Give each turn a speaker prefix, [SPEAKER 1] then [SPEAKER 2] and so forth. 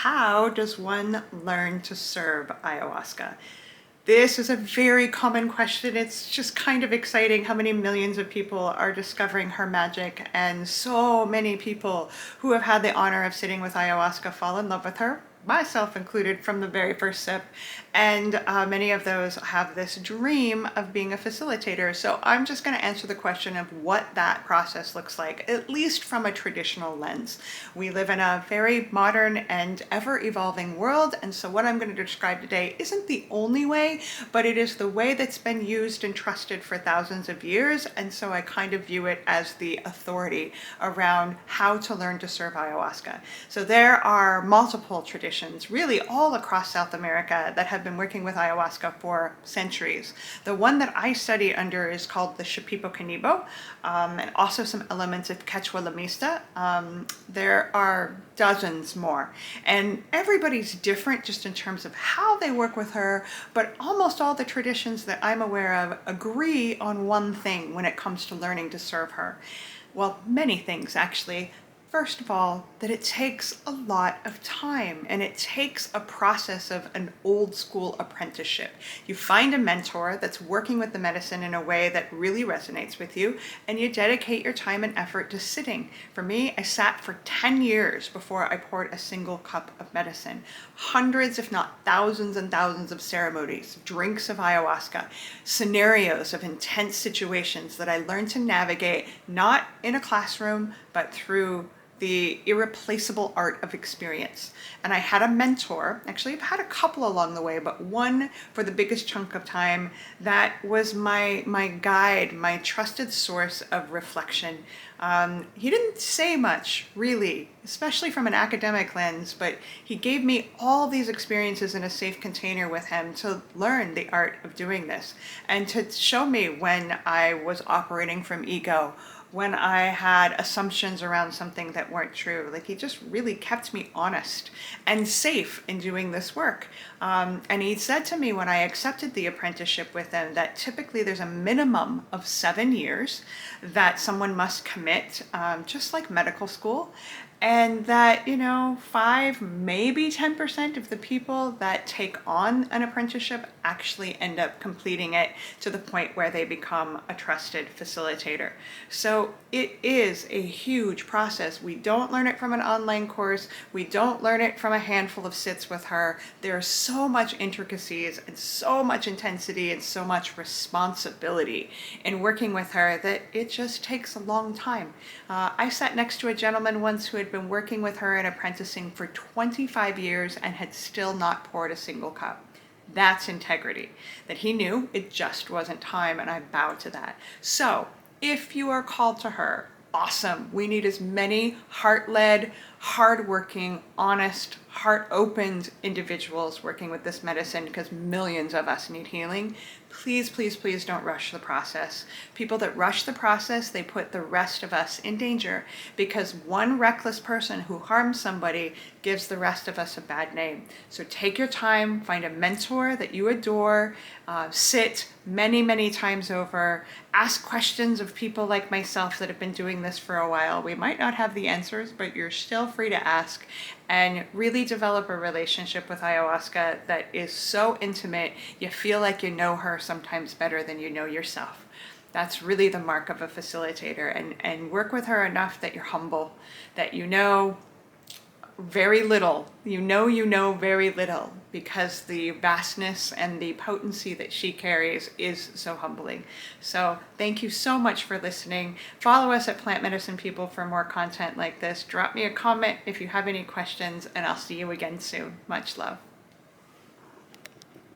[SPEAKER 1] How does one learn to serve ayahuasca? This is a very common question. It's just kind of exciting how many millions of people are discovering her magic, and so many people who have had the honor of sitting with ayahuasca fall in love with her, myself included, from the very first sip. And many of those have this dream of being a facilitator. So I'm just going to answer the question of what that process looks like, at least from a traditional lens. We live in a very modern and ever-evolving world, and so what I'm going to describe today isn't the only way, but it is the way that's been used and trusted for thousands of years, and so I kind of view it as the authority around how to learn to serve ayahuasca. So there are multiple traditions, really all across South America, that have been working with ayahuasca for centuries. The one that I study under is called the Shipibo-Conibo, and also some elements of Quechua Lamista. There are dozens more, and everybody's different just in terms of how they work with her, but almost all the traditions that I'm aware of agree on one thing when it comes to learning to serve her. Well, many things actually. First of all, that it takes a lot of time, and it takes a process of an old school apprenticeship. You find a mentor that's working with the medicine in a way that really resonates with you, and you dedicate your time and effort to sitting. For me, I sat for 10 years before I poured a single cup of medicine. Hundreds, if not thousands and thousands of ceremonies, drinks of ayahuasca, scenarios of intense situations that I learned to navigate, not in a classroom, but through the irreplaceable art of experience. And I had a mentor, actually I've had a couple along the way, but one for the biggest chunk of time that was my guide, my trusted source of reflection. He didn't say much, really, especially from an academic lens, but he gave me all these experiences in a safe container with him to learn the art of doing this, and to show me when I was operating from ego, when I had assumptions around something that weren't true. Like, he just really kept me honest and safe in doing this work. And he said to me when I accepted the apprenticeship with him that typically there's a minimum of 7 years that someone must commit, just like medical school. And that, 5, maybe 10% of the people that take on an apprenticeship actually end up completing it to the point where they become a trusted facilitator. So it is a huge process. We don't learn it from an online course. We don't learn it from a handful of sits with her. There's so much intricacies and so much intensity and so much responsibility in working with her that it just takes a long time. I sat next to a gentleman once who had been working with her and apprenticing for 25 years and had still not poured a single cup. That's integrity, that he knew it just wasn't time, and I bow to that. So if you are called to her, awesome. We need as many heart-led, hard-working, honest, heart-opened individuals working with this medicine, because millions of us need healing. Please, please, please don't rush the process. People that rush the process, they put the rest of us in danger, because one reckless person who harms somebody gives the rest of us a bad name. So take your time, find a mentor that you adore, sit many, many times over, ask questions of people like myself that have been doing this for a while. We might not have the answers, but you're still free to ask, and really develop a relationship with ayahuasca that is so intimate, you feel like you know her sometimes better than you know yourself. That's really the mark of a facilitator, and work with her enough that you're humble, that you know very little. You know very little, because the vastness and the potency that she carries is so humbling. So thank you so much for listening. Follow us at Plant Medicine People for more content like this. Drop me a comment if you have any questions, and I'll see you again soon. Much love.